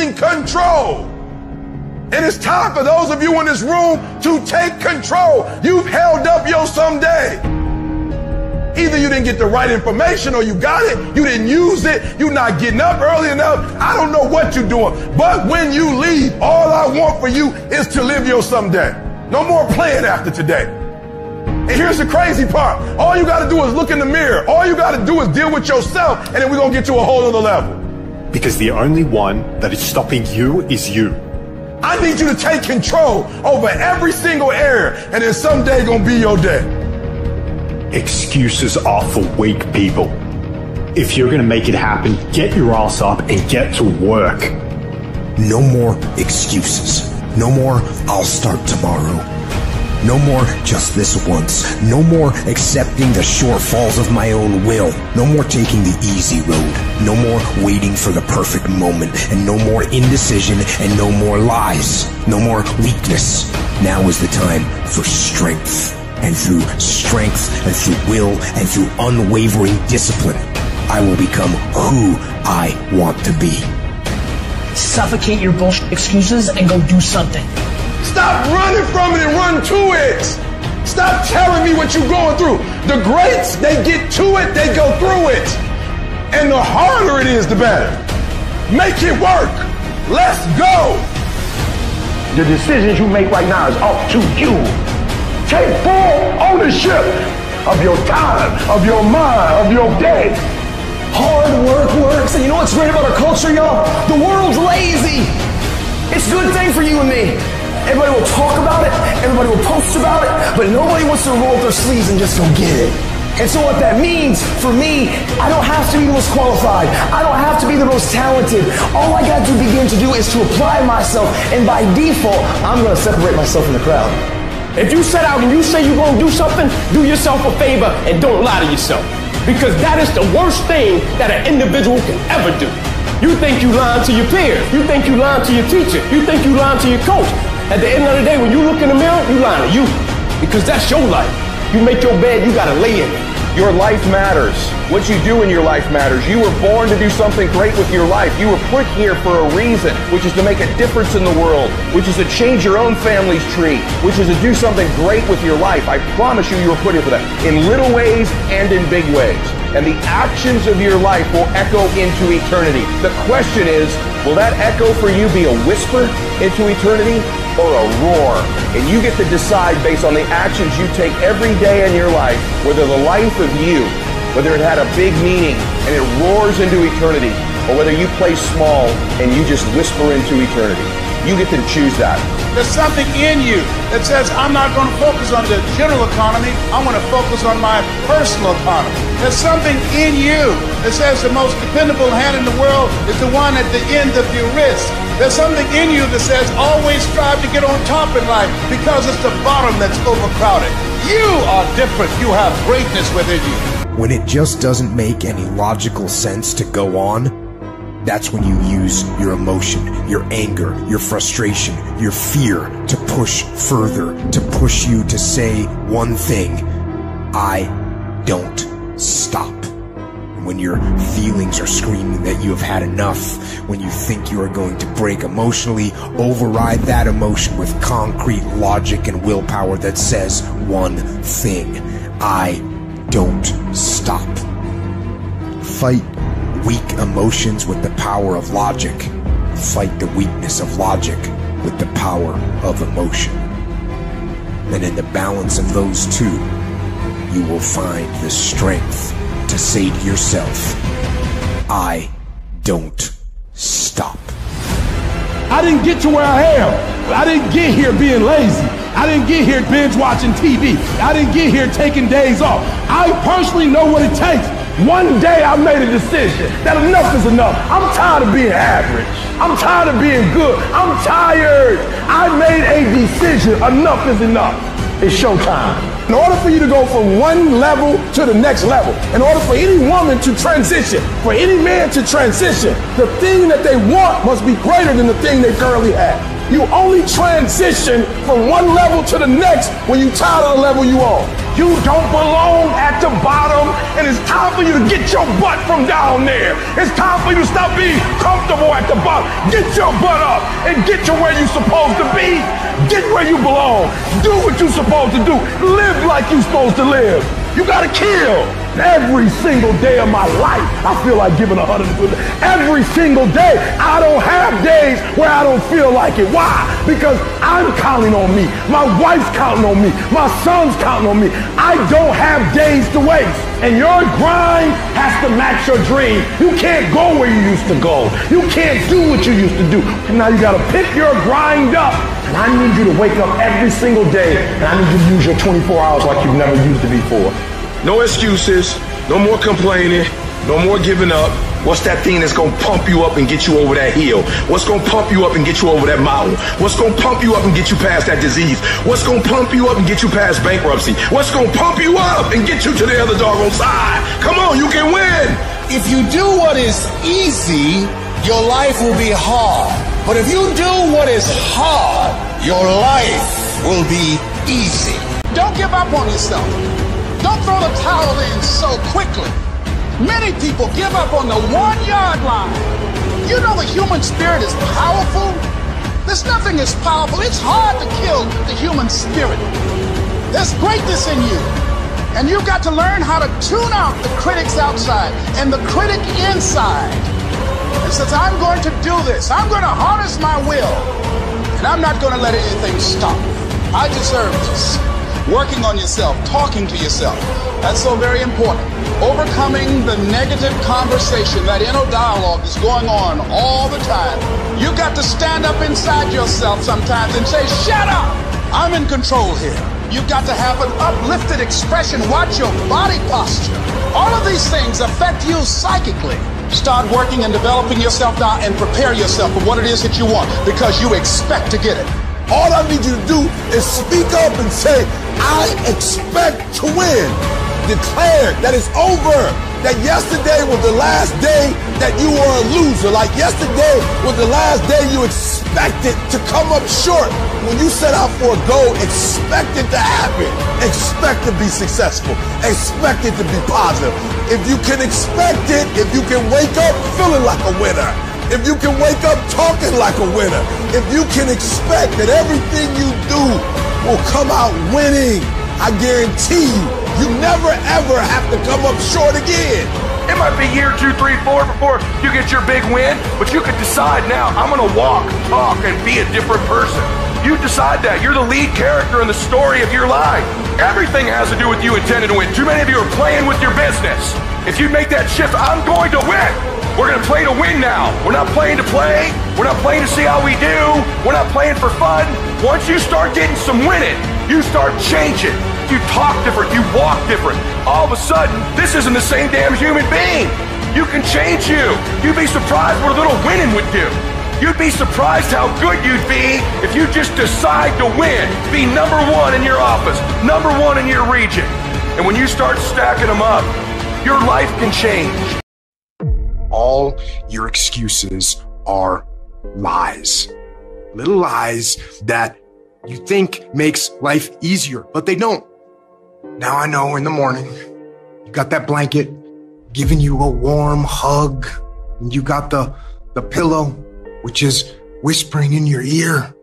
taking control. And it's time for those of you in this room to take control. You've held up your someday. Either you didn't get the right information or you got it, you didn't use it, you're not getting up early enough. I don't know what you're doing. But when you leave, all I want for you is to live your someday. No more playing after today. And here's the crazy part. All you got to do is look in the mirror. All you got to do is deal with yourself, and then we're going to get to a whole other level. Because the only one that is stopping you is you. I need you to take control over every single area, and then someday gonna be your day. Excuses are for weak people. If you're gonna make it happen, get your ass up and get to work. No more excuses. No more, I'll start tomorrow. No more just this once. No more accepting the shortfalls of my own will. No more taking the easy road. No more waiting for the perfect moment. And no more indecision and no more lies. No more weakness. Now is the time for strength. And through strength and through will and through unwavering discipline, I will become who I want to be. Suffocate your bullshit excuses and go do something. Stop running from it and run to it. Stop telling me what you're going through. The greats, they get to it, they go through it. And the harder it is, the better. Make it work. Let's go. The decisions you make right now is up to you. Take full ownership of your time, of your mind, of your day. Hard work works. And you know what's great about our culture, y'all? The world's lazy. It's a good thing for you and me. Everybody will talk about it, everybody will post about it, but nobody wants to roll up their sleeves and just go get it. And so what that means for me, I don't have to be the most qualified. I don't have to be the most talented. All I got to begin to do is to apply myself, and by default, I'm going to separate myself from the crowd. If you set out and you say you're going to do something, do yourself a favor and don't lie to yourself. Because that is the worst thing that an individual can ever do. You think you lying to your peers. You think you lying to your teacher. You think you lying to your coach. At the end of the day, when you look in the mirror, you lying to you. Because that's your life. You make your bed, you gotta lay in it. Your life matters. What you do in your life matters. You were born to do something great with your life. You were put here for a reason, which is to make a difference in the world, which is to change your own family's tree, which is to do something great with your life. I promise you, you were put here for that, in little ways and in big ways. And the actions of your life will echo into eternity. The question is, will that echo for you be a whisper into eternity or a roar? And you get to decide based on the actions you take every day in your life, whether the life of you, whether it had a big meaning and it roars into eternity, or whether you play small and you just whisper into eternity. You get to choose that. There's something in you that says, I'm not going to focus on the general economy. I'm going to focus on my personal economy. There's something in you that says the most dependable hand in the world is the one at the end of your wrist. There's something in you that says, always strive to get on top in life because it's the bottom that's overcrowded. You are different. You have greatness within you. When it just doesn't make any logical sense to go on, that's when you use your emotion, your anger, your frustration, your fear to push further, to push you to say one thing: I don't stop. When your feelings are screaming that you have had enough, when you think you are going to break emotionally, override that emotion with concrete logic and willpower that says one thing: I don't stop. Fight weak emotions with the power of logic. Fight the weakness of logic with the power of emotion. And in the balance of those two, you will find the strength to say to yourself, I don't stop. I didn't get to where I am. I didn't get here being lazy. I didn't get here binge watching TV. I didn't get here taking days off. I personally know what it takes. One day I made a decision that enough is enough. I'm tired of being average. I'm tired of being good. I'm tired. I made a decision. Enough is enough. It's showtime. In order for you to go from one level to the next level, in order for any woman to transition, for any man to transition, the thing that they want must be greater than the thing they currently have. You only transition from one level to the next when you're tired of the level you on. You don't belong at the bottom, and it's time for you to get your butt from down there. It's time for you to stop being comfortable at the bottom. Get your butt up and get to where you're supposed to be. Get where you belong. Do what you're supposed to do. Live like you're supposed to live. You gotta kill. Every single day of my life, I feel like giving 100%. Every single day, I don't have days where I don't feel like it. Why? Because I'm counting on me. My wife's counting on me. My son's counting on me. I don't have days to waste. And your grind has to match your dream. You can't go where you used to go. You can't do what you used to do. And now you gotta pick your grind up. And I need you to wake up every single day, and I need you to use your 24 hours like you've never used it before. No excuses, no more complaining, no more giving up. What's that thing that's gonna pump you up and get you over that hill? What's gonna pump you up and get you over that mountain? What's gonna pump you up and get you past that disease? What's gonna pump you up and get you past bankruptcy? What's gonna pump you up and get you to the other doggone side? Come on, you can win. If you do what is easy, your life will be hard. But if you do what is hard, your life will be easy. Don't give up on yourself. Don't throw the towel in so quickly. Many people give up on the 1-yard line. You know the human spirit is powerful. There's nothing as powerful. It's hard to kill the human spirit. There's greatness in you. And you've got to learn how to tune out the critics outside and the critic inside. And since I'm going to do this, I'm going to harness my will. And I'm not going to let anything stop me. I deserve this. Working on yourself, talking to yourself. That's so very important. Overcoming the negative conversation, that inner dialogue is going on all the time. You got to stand up inside yourself sometimes and say, shut up! I'm in control here. You've got to have an uplifted expression. Watch your body posture. All of these things affect you psychically. Start working and developing yourself now and prepare yourself for what it is that you want, because you expect to get it. All I need you to do is speak up and say, I expect to win. Declare that it's over. That yesterday was the last day that you were a loser. Like yesterday was the last day you expected to come up short. When you set out for a goal, expect it to happen. Expect to be successful. Expect it to be positive. If you can expect it, if you can wake up feeling like a winner, if you can wake up talking like a winner, if you can expect that everything you do will come out winning, I guarantee you never ever have to come up short again. It might be year 2, 3, 4 before you get your big win, but you can decide now, I'm gonna walk, talk, and be a different person. You decide that. You're the lead character in the story of your life. Everything has to do with you intending to win. Too many of you are playing with your business. If you make that shift, I'm going to win. We're going to play to win now. We're not playing to play. We're not playing to see how we do. We're not playing for fun. Once you start getting some winning, you start changing. You talk different. You walk different. All of a sudden, this isn't the same damn human being. You can change you. You'd be surprised what a little winning would do. You'd be surprised how good you'd be if you just decide to win. Be number 1 in your office, number 1 in your region. And when you start stacking them up, your life can change. All your excuses are lies. Little lies that you think makes life easier, but they don't. Now I know in the morning, you got that blanket giving you a warm hug, and you got the pillow, which is whispering in your ear,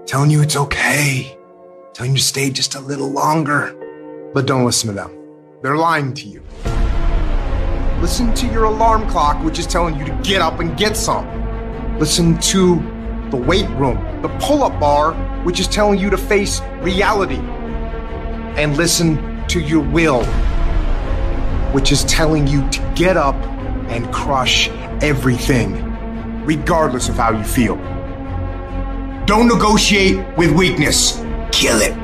telling you it's okay, telling you to stay just a little longer. But don't listen to them. They're lying to you. Listen to your alarm clock, which is telling you to get up and get some. Listen to the weight room, the pull-up bar, which is telling you to face reality. And listen to your will, which is telling you to get up and crush everything, regardless of how you feel. Don't negotiate with weakness. Kill it.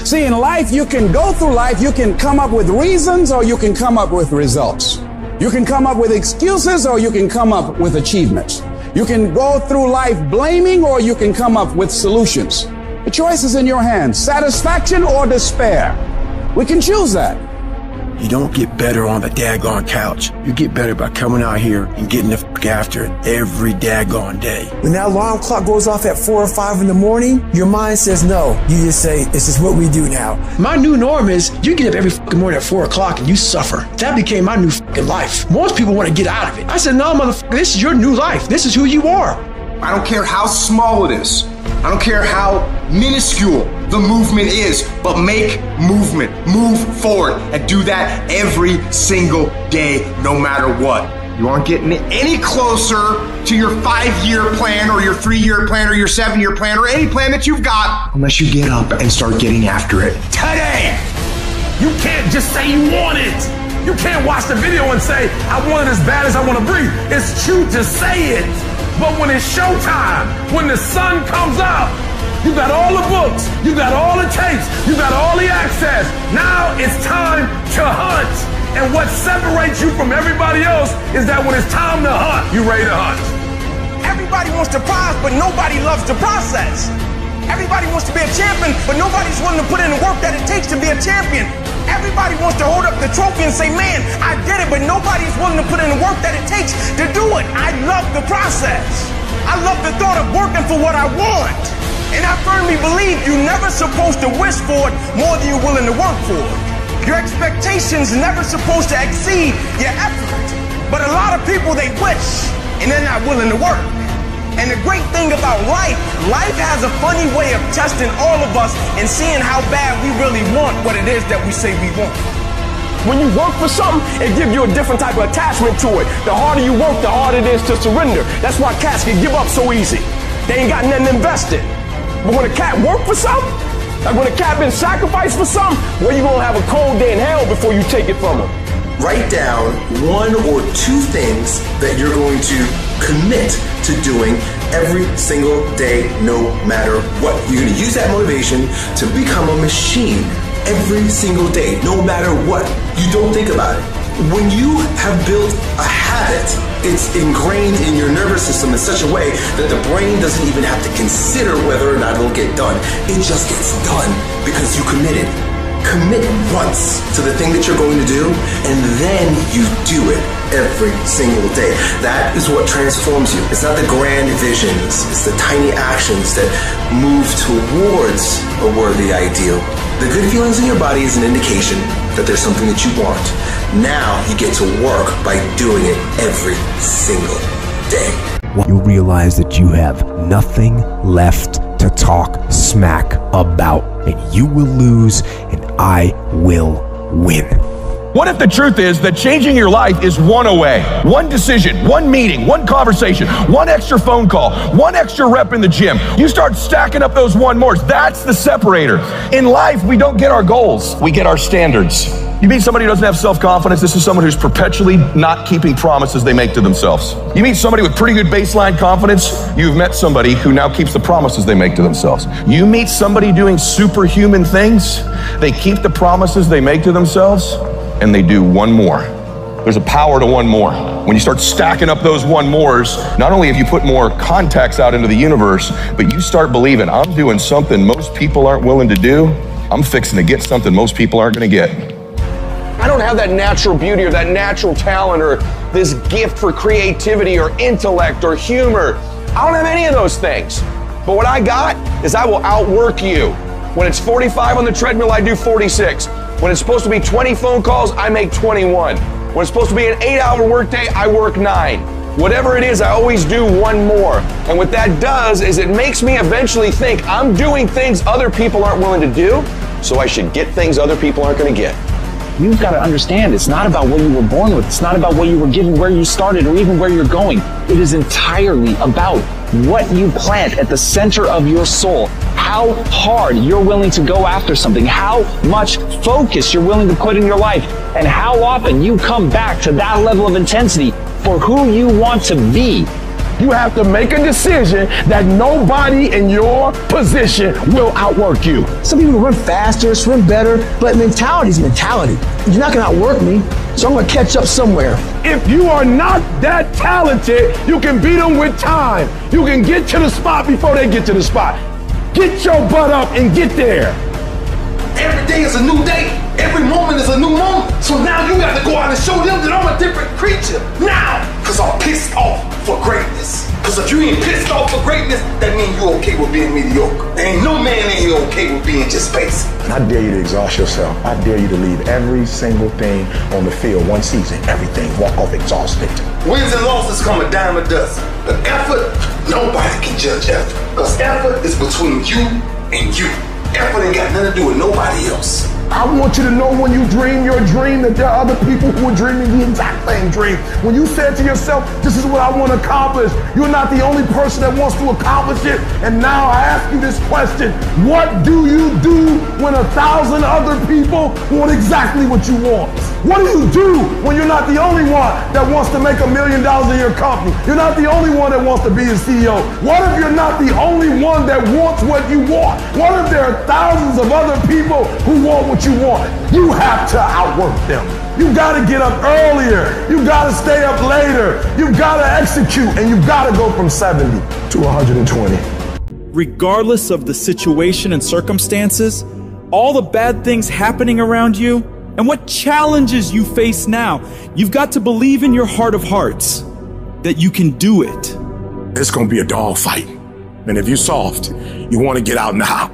See, in life, you can go through life, you can come up with reasons or you can come up with results. You can come up with excuses or you can come up with achievements. You can go through life blaming or you can come up with solutions. The choice is in your hands, satisfaction or despair. We can choose that. You don't get better on the daggone couch. You get better by coming out here and getting the fuck after it every daggone day. When that alarm clock goes off at 4 or 5 in the morning, your mind says no. You just say, this is what we do now. My new norm is you get up every fucking morning at 4 o'clock and you suffer. That became my new fucking life. Most people want to get out of it. I said, no, motherfucker, this is your new life. This is who you are. I don't care how small it is. I don't care how minuscule the movement is, but make movement, move forward, and do that every single day, no matter what. You aren't getting any closer to your 5-year plan or your 3-year plan or your 7-year plan or any plan that you've got unless you get up and start getting after it today. You can't just say you want it. You can't watch the video and say, I want it as bad as I want to breathe. It's true to say it. But when it's showtime, when the sun comes up, you got all the books, you got all the tapes, you got all the access. Now it's time to hunt. And what separates you from everybody else is that when it's time to hunt, you ready to hunt. Everybody wants to prize, but nobody loves the process. Everybody wants to be a champion, but nobody's willing to put in the work that it takes to be a champion. Everybody wants to hold up the trophy and say, man, I did it, but nobody's willing to put in the work that it takes to do it. I love the process. I love the thought of working for what I want. And I firmly believe you're never supposed to wish for it more than you're willing to work for it. Your expectations never supposed to exceed your effort. But a lot of people, they wish, and they're not willing to work. And the great thing about life has a funny way of testing all of us and seeing how bad we really want what it is that we say we want. When you work for something, it gives you a different type of attachment to it. The harder you work, the harder it is to surrender. That's why cats can give up so easy. They ain't got nothing invested. But when a cat work for something, like when a cat been sacrificed for something, well, you gonna have a cold day in hell before you take it from them. Write down 1 or 2 things that you're going to commit to doing every single day, no matter what. You're going to use that motivation to become a machine every single day, no matter what. You don't think about it. When you have built a habit, it's ingrained in your nervous system in such a way that the brain doesn't even have to consider whether or not it'll get done. It just gets done because you committed. Commit once to the thing that you're going to do, and then you do it every single day. That is what transforms you. It's not the grand visions, it's the tiny actions that move towards a worthy ideal. The good feelings in your body is an indication that there's something that you want. Now you get to work by doing it every single day. You'll realize that you have nothing left to talk smack about, and you will lose and I will win. What if the truth is that changing your life is one away? One decision, one meeting, one conversation, one extra phone call, one extra rep in the gym. You start stacking up those one mores. That's the separator. In life, we don't get our goals. We get our standards. You meet somebody who doesn't have self-confidence, this is someone who's perpetually not keeping promises they make to themselves. You meet somebody with pretty good baseline confidence, you've met somebody who now keeps the promises they make to themselves. You meet somebody doing superhuman things, they keep the promises they make to themselves, and they do one more. There's a power to one more. When you start stacking up those one mores, not only have you put more contacts out into the universe, but you start believing, I'm doing something most people aren't willing to do. I'm fixing to get something most people aren't gonna get. I don't have that natural beauty or that natural talent or this gift for creativity or intellect or humor. I don't have any of those things. But what I got is I will outwork you. When it's 45 on the treadmill, I do 46. When it's supposed to be 20 phone calls, I make 21. When it's supposed to be an 8-hour workday, I work 9. Whatever it is, I always do one more. And what that does is it makes me eventually think I'm doing things other people aren't willing to do, so I should get things other people aren't gonna get. You've got to understand, it's not about what you were born with. It's not about what you were given, where you started, or even where you're going. It is entirely about what you plant at the center of your soul. How hard you're willing to go after something. How much focus you're willing to put in your life. And how often you come back to that level of intensity for who you want to be. You have to make a decision that nobody in your position will outwork you. Some people run faster, swim better, but mentality is mentality. You're not gonna outwork me, so I'm gonna catch up somewhere. If you are not that talented, you can beat them with time. You can get to the spot before they get to the spot. Get your butt up and get there. Every day is a new day. Every moment is a new moment. So now you got to go out and show them that I'm a different creature. Now, because I'm pissed off for greatness. Because if you ain't pissed off for greatness, that means you okay with being mediocre. There ain't no man in here okay with being just basic. And I dare you to exhaust yourself. I dare you to leave every single thing on the field one season. Everything. Walk off exhausted. Wins and losses come a dime a dozen. But effort, nobody can judge effort. Because effort is between you and you. Effort ain't got nothing to do with nobody else. I want you to know when you dream your dream that there are other people who are dreaming the exact same dream. When you said to yourself, this is what I want to accomplish, you're not the only person that wants to accomplish it. And now I ask you this question, what do you do when 1,000 other people want exactly what you want? What do you do when you're not the only one that wants to make $1 million in your company? You're not the only one that wants to be a CEO. What if you're not the only one that wants what you want? What if there are thousands of other people who want what you want? You have to outwork them. You gotta get up earlier. You gotta stay up later. You gotta execute, and you gotta go from 70 to 120. Regardless of the situation and circumstances, all the bad things happening around you, and what challenges you face now, you've got to believe in your heart of hearts that you can do it. It's gonna be a dog fight. And if you're soft, you wanna get out now.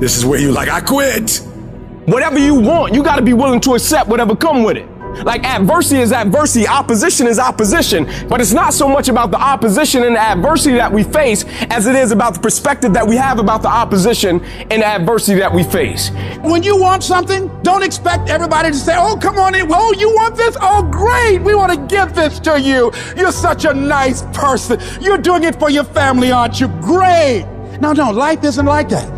This is where you're like, I quit. Whatever you want, you got to be willing to accept whatever come with it. Like adversity is adversity, opposition is opposition, but it's not so much about the opposition and the adversity that we face as it is about the perspective that we have about the opposition and the adversity that we face. When you want something, don't expect everybody to say, oh, come on in. Oh, you want this? Oh, great. We want to give this to you. You're such a nice person. You're doing it for your family, aren't you? Great. No, life isn't like that.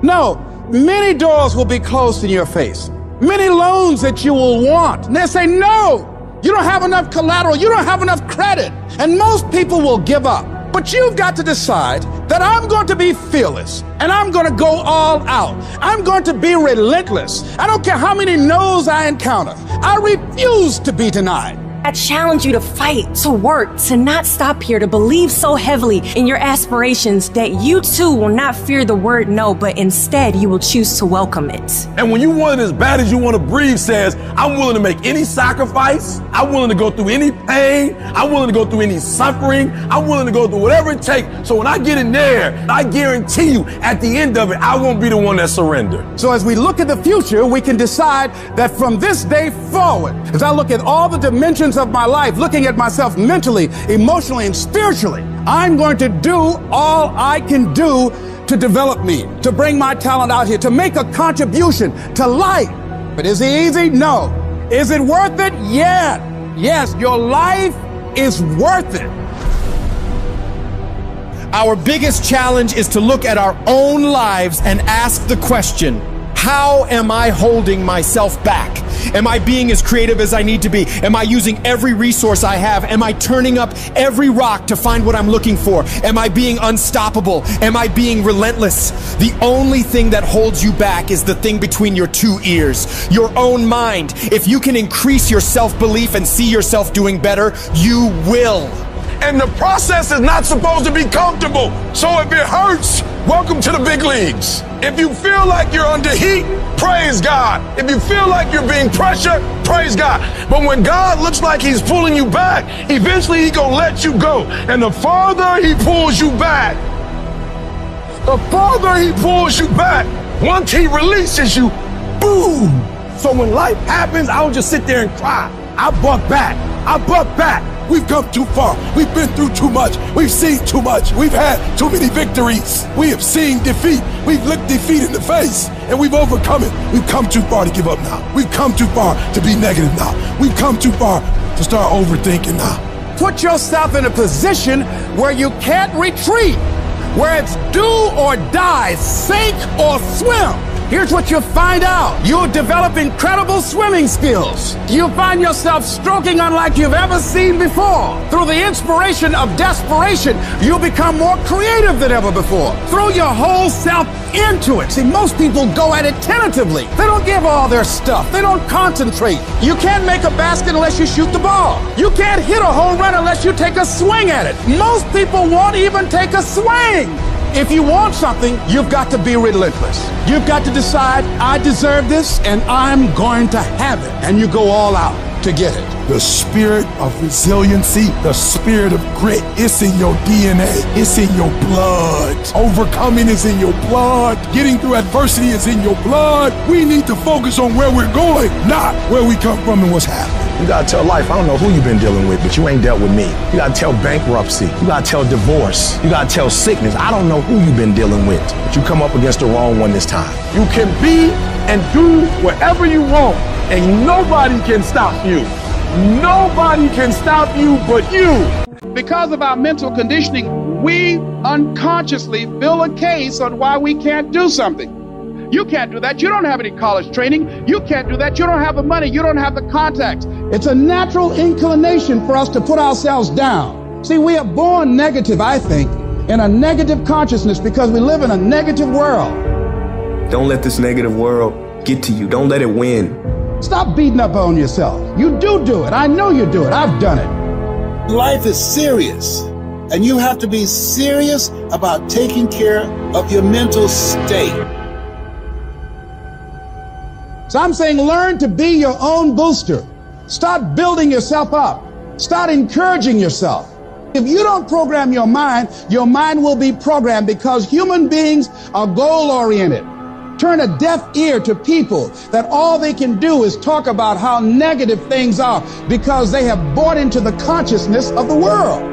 No. Many doors will be closed in your face. Many loans that you will want. And they'll say, no, you don't have enough collateral. You don't have enough credit. And most people will give up. But you've got to decide that I'm going to be fearless and I'm going to go all out. I'm going to be relentless. I don't care how many no's I encounter. I refuse to be denied. I challenge you to fight, to work, to not stop here, to believe so heavily in your aspirations that you too will not fear the word no, but instead you will choose to welcome it. And when you want it as bad as you want to breathe says, I'm willing to make any sacrifice. I'm willing to go through any pain. I'm willing to go through any suffering. I'm willing to go through whatever it takes. So when I get in there, I guarantee you at the end of it, I won't be the one that surrendered. So as we look at the future, we can decide that from this day forward, as I look at all the dimensions of my life, looking at myself mentally, emotionally, and spiritually, I'm going to do all I can do to develop me, to bring my talent out here, to make a contribution to life. But is it easy? No. Is it worth it? Yeah. Yes, your life is worth it. Our biggest challenge is to look at our own lives and ask the question, how am I holding myself back? Am I being as creative as I need to be? Am I using every resource I have? Am I turning up every rock to find what I'm looking for? Am I being unstoppable? Am I being relentless? The only thing that holds you back is the thing between your two ears, your own mind. If you can increase your self-belief and see yourself doing better, you will. And the process is not supposed to be comfortable. So if it hurts, welcome to the big leagues. If you feel like you're under heat, praise God. If you feel like you're being pressured, praise God. But when God looks like he's pulling you back, eventually he's gonna let you go. And the farther he pulls you back, once he releases you, boom. So when life happens, I don't just sit there and cry. I buck back. We've come too far. We've been through too much. We've seen too much. We've had too many victories. We have seen defeat. We've looked defeat in the face and we've overcome it. We've come too far to give up now. We've come too far to be negative now. We've come too far to start overthinking now. Put yourself in a position where you can't retreat, where it's do or die, sink or swim. Here's what you'll find out. You'll develop incredible swimming skills. You'll find yourself stroking unlike you've ever seen before. Through the inspiration of desperation, you'll become more creative than ever before. Throw your whole self into it. See, most people go at it tentatively. They don't give all their stuff. They don't concentrate. You can't make a basket unless you shoot the ball. You can't hit a home run unless you take a swing at it. Most people won't even take a swing. If you want something, you've got to be relentless. You've got to decide, I deserve this and I'm going to have it. And you go all out to get it. The spirit of resiliency, the spirit of grit, it's in your DNA. It's in your blood. Overcoming is in your blood. Getting through adversity is in your blood. We need to focus on where we're going, not where we come from and what's happening. You gotta tell life, I don't know who you've been dealing with, but you ain't dealt with me. You gotta tell bankruptcy. You gotta tell divorce. You gotta tell sickness. I don't know who you've been dealing with, but you come up against the wrong one this time. You can be and do whatever you want, and nobody can stop you. Nobody can stop you but you. Because of our mental conditioning, we unconsciously build a case on why we can't do something. You can't do that. You don't have any college training. You can't do that. You don't have the money. You don't have the contacts. It's a natural inclination for us to put ourselves down. See, we are born negative, I think, in a negative consciousness because we live in a negative world. Don't let this negative world get to you. Don't let it win. Stop beating up on yourself. You do it. I know you do it. I've done it. Life is serious, and you have to be serious about taking care of your mental state. So I'm saying learn to be your own booster. Start building yourself up. Start encouraging yourself. If you don't program your mind will be programmed because human beings are goal-oriented. Turn a deaf ear to people that all they can do is talk about how negative things are because they have bought into the consciousness of the world.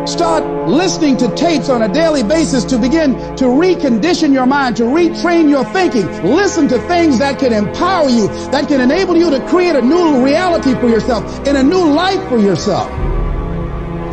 Start listening to tapes on a daily basis to begin to recondition your mind, to retrain your thinking. Listen to things that can empower you, that can enable you to create a new reality for yourself and a new life for yourself.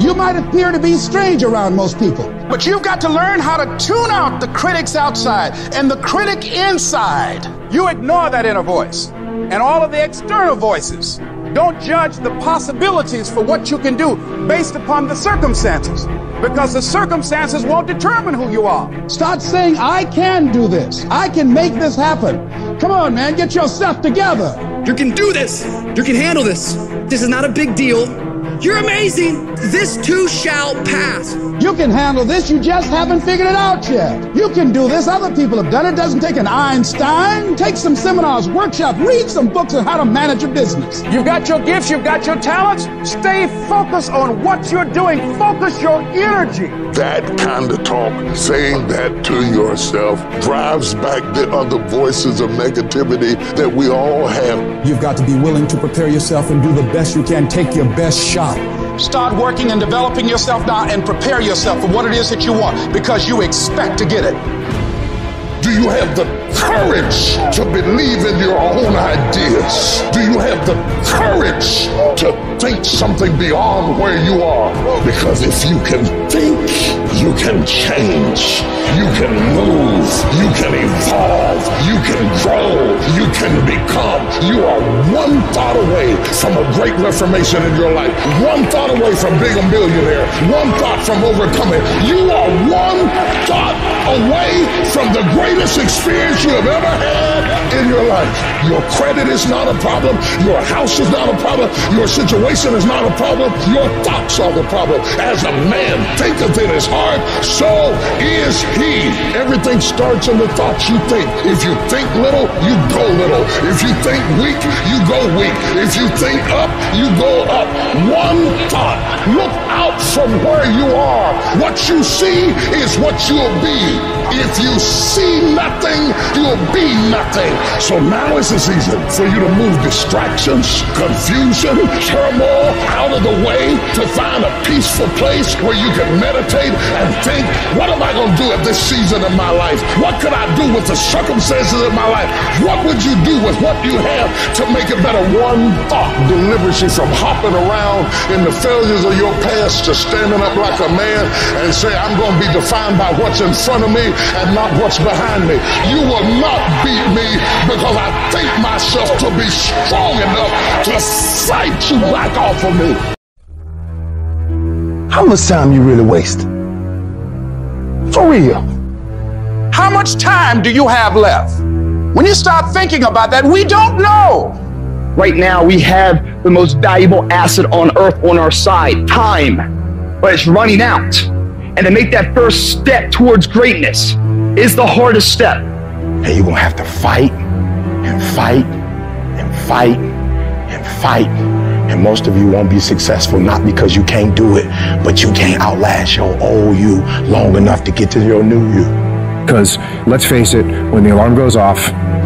You might appear to be strange around most people, but you've got to learn how to tune out the critics outside and the critic inside. You ignore that inner voice and all of the external voices. Don't judge the possibilities for what you can do based upon the circumstances, because the circumstances won't determine who you are. Start saying, I can do this. I can make this happen. Come on, man, get yourself together. You can do this. You can handle this. This is not a big deal. You're amazing. This too shall pass. You can handle this. You just haven't figured it out yet. You can do this. Other people have done it. Doesn't take an Einstein. Take some seminars, workshops, read some books on how to manage a business. You've got your gifts. You've got your talents. Stay focused on what you're doing. Focus your energy. That kind of talk, saying that to yourself, drives back the other voices of negativity that we all have. You've got to be willing to prepare yourself and do the best you can. Take your best shot. Start working and developing yourself now and prepare yourself for what it is that you want, because you expect to get it. Do you have the courage to believe in your own ideas? Do you have the courage to think something beyond where you are? Because if you can think, you can change. You can move. You can evolve. You can grow. You can become. You are one thought away from a great reformation in your life. One thought away from being a millionaire. One thought from overcoming. You are one thought away from the greatest experience you have ever had in your life. Your credit is not a problem. Your house is not a problem. Your situation is not a problem. Your thoughts are the problem. As a man thinketh in his heart, so is he. Everything starts in the thoughts you think. If you think little, you go little. If you think weak, you go weak. If you think up, you go up. One thought. Look out from where you are. What you see is what you'll be. If you see nothing, you'll be nothing. So now is the season for you to move distractions, confusion, turmoil out of the way to find a peaceful place where you can meditate and think, what am I going to do at this season of my life? What could I do with the circumstances of my life? What would you do with what you have to make it better? One thought delivers you from hopping around in the failures of your past to standing up like a man and say, I'm going to be defined by what's in front of me and not what's behind me. You will not beat me because I think myself to be strong enough to fight you back off of me. How much time you really waste? For real. How much time do you have left? When you start thinking about that, we don't know. Right now, we have the most valuable asset on earth on our side, time, but it's running out. And to make that first step towards greatness is the hardest step. And you're going to have to fight and fight and fight and fight. And most of you won't be successful, not because you can't do it, but you can't outlast your old you long enough to get to your new you. Because let's face it, when the alarm goes off,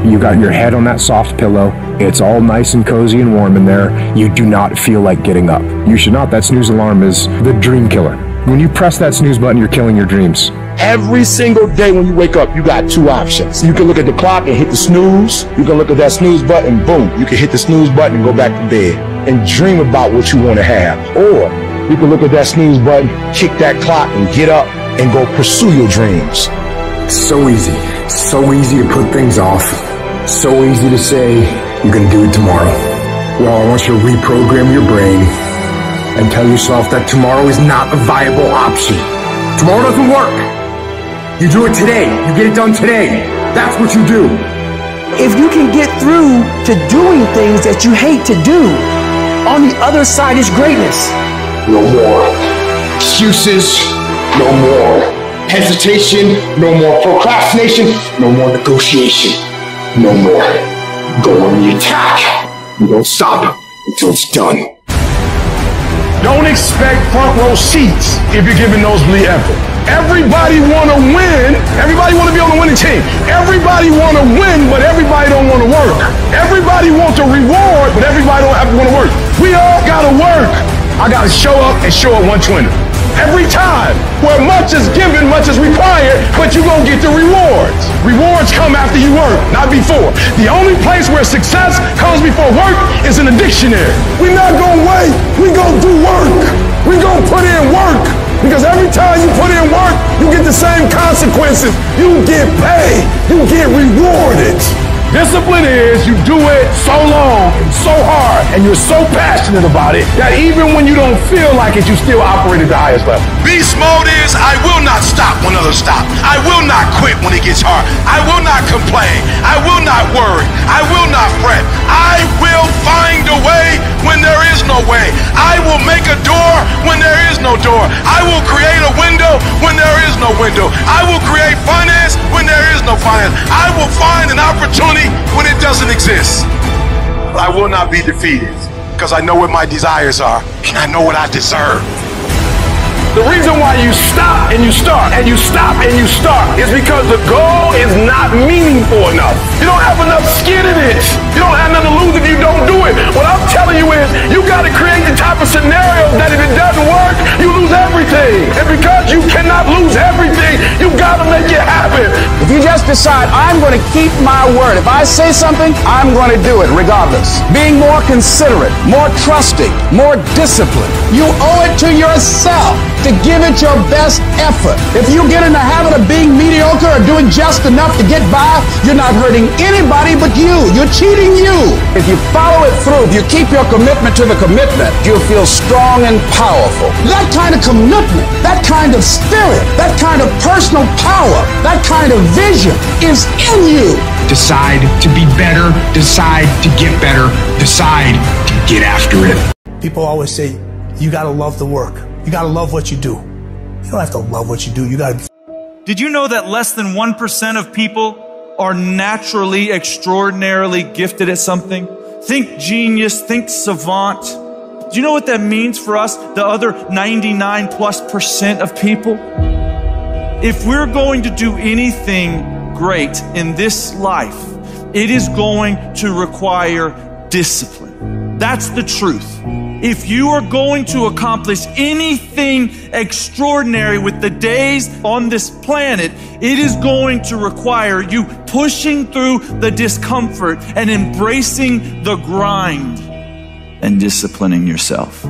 you got your head on that soft pillow, it's all nice and cozy and warm in there, you do not feel like getting up. You should not. That snooze alarm is the dream killer. When you press that snooze button, you're killing your dreams. Every single day when you wake up, you got two options. You can look at the clock and hit the snooze. You can look at that snooze button, boom. You can hit the snooze button and go back to bed and dream about what you want to have. Or you can look at that snooze button, kick that clock and get up and go pursue your dreams. So easy to put things off. So easy to say, you're going to do it tomorrow. Well, I want you to reprogram your brain and tell yourself that tomorrow is not a viable option. Tomorrow doesn't work. You do it today. You get it done today. That's what you do. If you can get through to doing things that you hate to do, on the other side is greatness. No more excuses, no more hesitation, no more procrastination, no more negotiation, no more. Go on the attack. You don't stop until it's done. Don't expect front row seats if you're giving nosebleed effort. Everybody want to win. Everybody want to be on the winning team. Everybody want to win, but everybody don't want to work. Everybody wants a reward, but everybody don't have to want to work. We all got to work. I got to show up and show up 120. Every time. Where much is given, much is required, but you're going to get the rewards. Rewards come after you work, not before. The only place where success comes before work is in the dictionary. We're not going to wait. We're going to do work. We're going to put in work. Because every time you put in work, you get the same consequences. You get paid. You get rewarded. Discipline is you do it so long and so hard and you're so passionate about it that even when you don't feel like it, you still operate at the highest level. Beast mode is I will not stop when others stop. I will not quit when it gets hard. I will not complain. I will not worry. I will not fret. I will find a way when there is no way. I will make a door when there is no door. I will create a window when there is no window. I will create finance when there is no finance. I will find an opportunity when it doesn't exist. But I will not be defeated because I know what my desires are and I know what I deserve. The reason why you stop and you start and you stop and you start is because the goal is not meaningful enough. You don't have enough skin in it. You don't have nothing to lose if you don't do it. What I'm telling you is you got to create the type of scenario that if it doesn't work, you lose everything. And because you cannot lose everything, you got to make it happen. If you just decide, I'm going to keep my word. If I say something, I'm going to do it regardless. Being more considerate, more trusting, more disciplined. You owe it to yourself to give it your best effort. If you get in the habit of being mediocre or doing just enough to get by, you're not hurting anybody but you. You're cheating you. If you follow it through, if you keep your commitment to the commitment, you'll feel strong and powerful. That kind of commitment, that kind of spirit, that kind of personal power, that kind of vision is in you. Decide to be better. Decide to get better. Decide to get after it. People always say, you gotta love the work. You gotta love what you do. You don't have to love what you do. You gotta. Did you know that less than 1% of people are naturally, extraordinarily gifted at something? Think genius, think savant. Do you know what that means for us, the other 99+% of people? If we're going to do anything great in this life, it is going to require discipline. That's the truth. If you are going to accomplish anything extraordinary with the days on this planet, it is going to require you pushing through the discomfort and embracing the grind and disciplining yourself.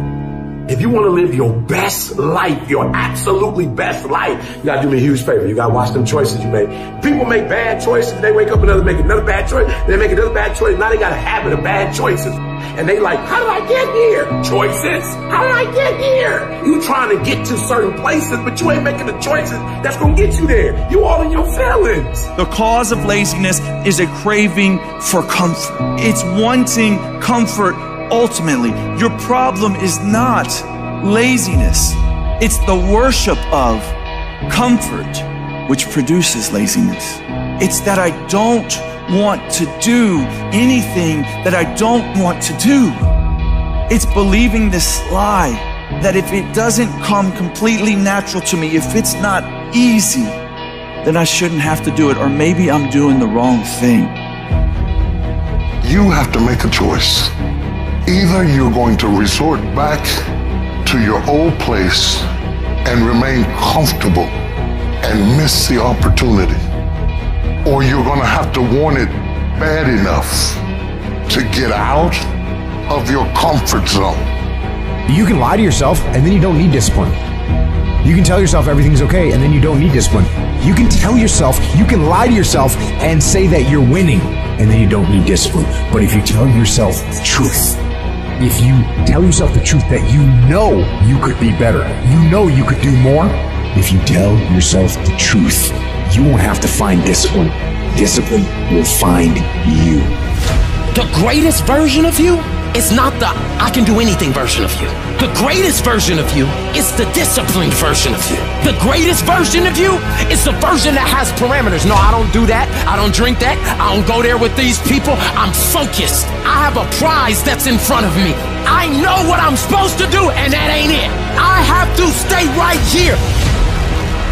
If you want to live your best life, your absolutely best life, you got to do me a huge favor. You got to watch them choices you make. People make bad choices. They wake up and make another bad choice. They make another bad choice. Now they got a habit of bad choices. And they like, how did I get here? Choices. How did I get here? You trying to get to certain places, but you ain't making the choices that's going to get you there. You all in your feelings. The cause of laziness is a craving for comfort. It's wanting comfort. Ultimately, your problem is not laziness. It's the worship of comfort which produces laziness. It's that I don't want to do anything that I don't want to do. It's believing this lie that if it doesn't come completely natural to me, if it's not easy, then I shouldn't have to do it, or maybe I'm doing the wrong thing. You have to make a choice. Either you're going to resort back to your old place and remain comfortable and miss the opportunity, or you're going to have to want it bad enough to get out of your comfort zone. You can lie to yourself and then you don't need discipline. You can tell yourself everything's okay and then you don't need discipline. You can tell yourself, you can lie to yourself and say that you're winning and then you don't need discipline. But if you tell yourself the truth, if you tell yourself the truth that you know you could be better, you know you could do more, if you tell yourself the truth, you won't have to find discipline. Discipline will find you. The greatest version of you is not the I can do anything version of you. The greatest version of you is the disciplined version of you. The greatest version of you is the version that has parameters. No, I don't do that. I don't drink that. I don't go there with these people. I'm focused. I have a prize that's in front of me. I know what I'm supposed to do, and that ain't it. I have to stay right here.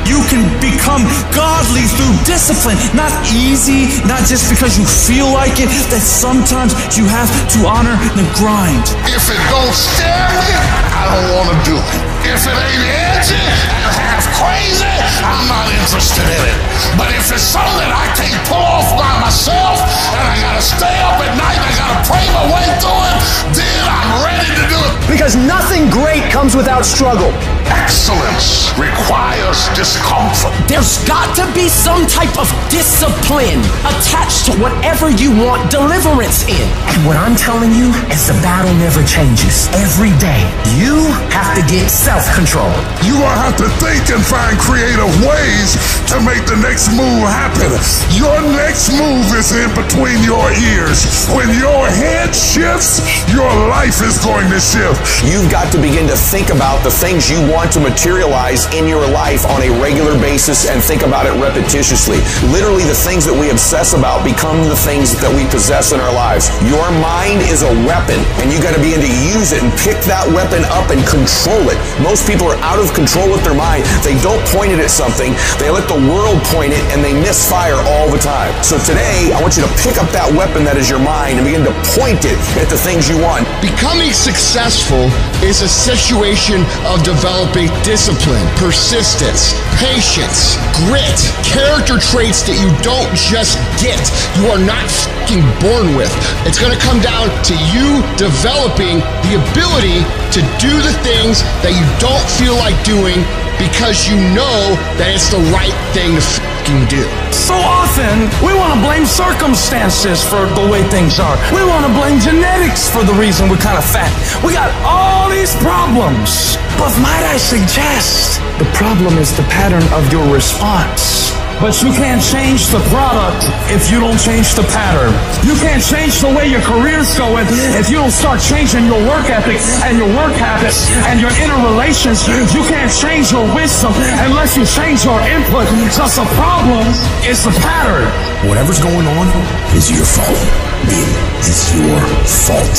You can become godly through discipline, not easy, not just because you feel like it, that sometimes you have to honor the grind. If it don't scare me, I don't want to do it. If it ain't edgy and half crazy, I'm not interested in it. But if it's something I can't pull off by myself and I gotta stay up at night and I gotta pray my way through it, then I'm ready to do it. Because nothing great comes without struggle. Excellence requires discomfort. There's got to be some type of discipline attached to whatever you want deliverance in. And what I'm telling you is the battle never changes. Every day, you have to get self-control. You're gonna have to think and find creative ways to make the next move happen. Your next move is in between your ears. When your head shifts, your life is going to shift. You've got to begin to think about the things you want to materialize in your life on a regular basis and think about it repetitiously. Literally, the things that we obsess about become the things that we possess in our lives. Your mind is a weapon, and you got to begin to use it and pick that weapon up and control it. Most people are out of control with their mind. They don't point it at something. They let the world point it, and they misfire all the time. So today, I want you to pick up that weapon that is your mind and begin to point it at the things you want. Becoming successful is a situation of developing discipline, persistence, patience, grit, character traits that you don't just get. You are not fucking born with. It's going to come down to you developing the ability to do the things that you don't feel like doing because you know that it's the right thing to fucking do. So often, we want to blame circumstances for the way things are. We want to blame genetics for the reason we're kind of fat. We got all these problems. But might I suggest, the problem is the pattern of your response. But you can't change the product if you don't change the pattern. You can't change the way your career's going if you don't start changing your work ethic and your work habits and your inner relations. You can't change your wisdom unless you change your input. Because the problem is the pattern. Whatever's going on is your fault. It is your fault.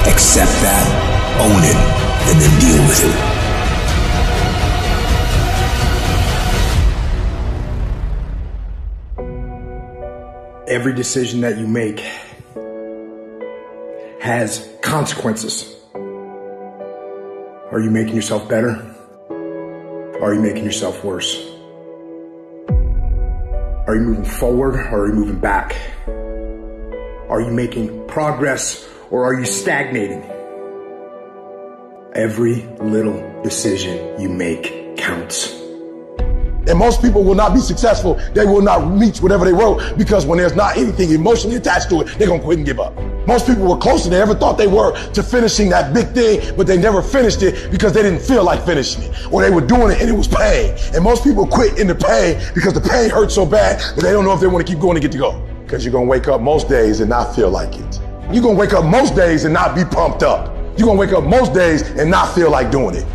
Accept that, own it, and then deal with it. Every decision that you make has consequences. Are you making yourself better? Or are you making yourself worse? Are you moving forward or are you moving back? Are you making progress or are you stagnating? Every little decision you make counts. And most people will not be successful. They will not reach whatever they wrote because when there's not anything emotionally attached to it, they're going to quit and give up. Most people were closer than they ever thought they were to finishing that big thing, but they never finished it because they didn't feel like finishing it, or they were doing it and it was pain. And most people quit in the pain because the pain hurts so bad that they don't know if they want to keep going to get to go. Because you're going to wake up most days and not feel like it. You're going to wake up most days and not be pumped up. You're going to wake up most days and not feel like doing it.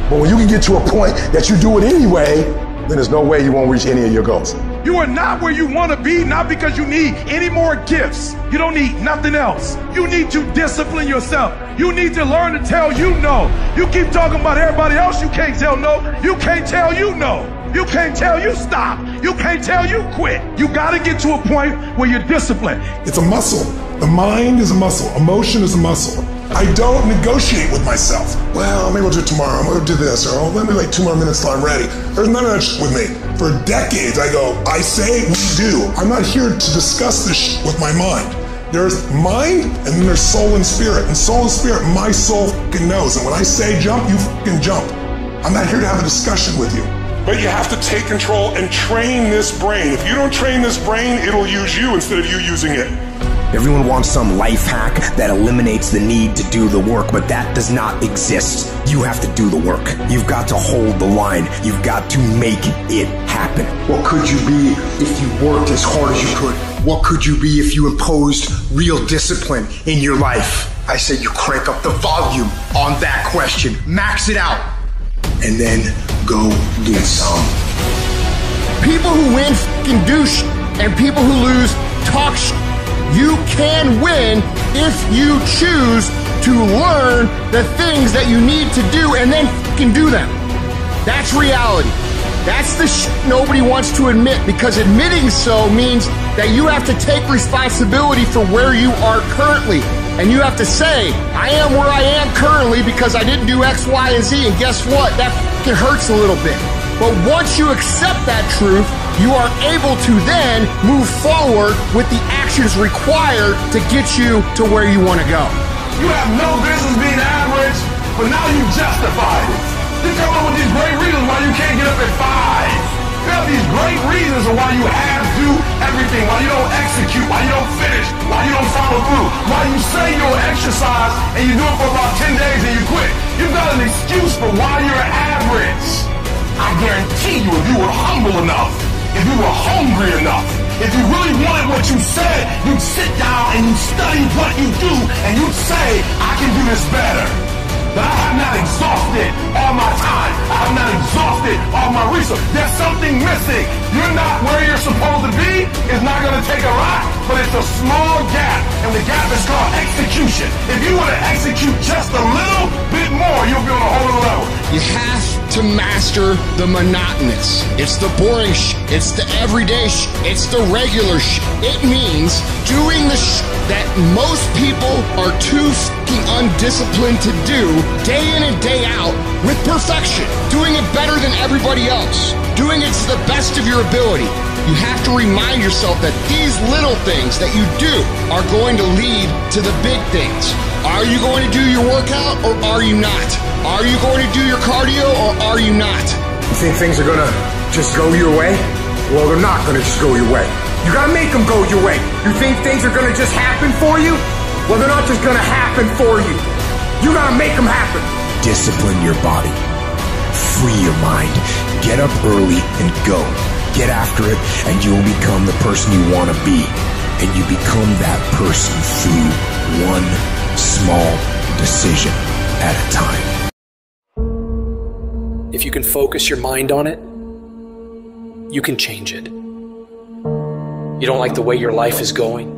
But when you can get to a point that you do it anyway, then there's no way you won't reach any of your goals. You are not where you want to be, not because you need any more gifts. You don't need nothing else. You need to discipline yourself. You need to learn to tell you no. You keep talking about everybody else, you can't tell no. You can't tell you no. You can't tell you stop. You can't tell you quit. You got to get to a point where you're disciplined. It's a muscle. The mind is a muscle. Emotion is a muscle. I don't negotiate with myself. Well, maybe I'll do it tomorrow. I'm going to do this. Or let me like 2 more minutes till I'm ready. There's none of that shit with me. For decades, I go, I say, we do. I'm not here to discuss this shit with my mind. There's mind, and then there's soul and spirit. And soul and spirit, my soul fucking knows. And when I say jump, you fucking jump. I'm not here to have a discussion with you. But you have to take control and train this brain. If you don't train this brain, it'll use you instead of you using it. Everyone wants some life hack that eliminates the need to do the work, but that does not exist. You have to do the work. You've got to hold the line. You've got to make it happen. What could you be if you worked as hard as you could? What could you be if you imposed real discipline in your life? I say you crank up the volume on that question. Max it out. And then go get some. People who win fucking do shit, and people who lose talk shit. You can win if you choose to learn the things that you need to do and then fucking do them. That's reality. That's the shit nobody wants to admit, because admitting so means that you have to take responsibility for where you are currently. And you have to say, I am where I am currently because I didn't do X, Y, and Z. And guess what? That fucking hurts a little bit. But once you accept that truth, you are able to then move forward with the actions required to get you to where you want to go. You have no business being average, but now you justify it. You come up with these great reasons why you can't get up at 5. You have these great reasons of why you have to do everything, why you don't execute, why you don't finish, why you don't follow through, why you say you'll exercise and you do it for about 10 days and you quit. You've got an excuse for why you're average. I guarantee you, if you were humble enough, if you were hungry enough, if you really wanted what you said, you'd sit down and you'd study what you do and you'd say, I can do this better. But I have not exhausted all my time. I have not exhausted all my resources. There's something missing. You're not where you're supposed to be. It's not going to take a lot, but it's a small gap. And the gap is called execution. If you want to execute just a little bit more, you'll be on a whole other level. You have to master the monotonous. It's the boring shit. It's the everyday shit. It's the regular shit. It means doing the shit that most people are too fucking undisciplined to do day in and day out with perfection. Doing it better than everybody else. Doing it to the best of your ability. You have to remind yourself that these little things that you do are going to lead to the big things. Are you going to do your workout or are you not? Are you going to do your cardio or are you not? You think things are going to just go your way? Well, they're not going to just go your way. You got to make them go your way. You think things are going to just happen for you? Well, they're not just going to happen for you. You got to make them happen. Discipline your body. Free your mind. Get up early and go. Get after it, and you will become the person you want to be. And you become that person through one small decision at a time. If you can focus your mind on it, you can change it. You don't like the way your life is going?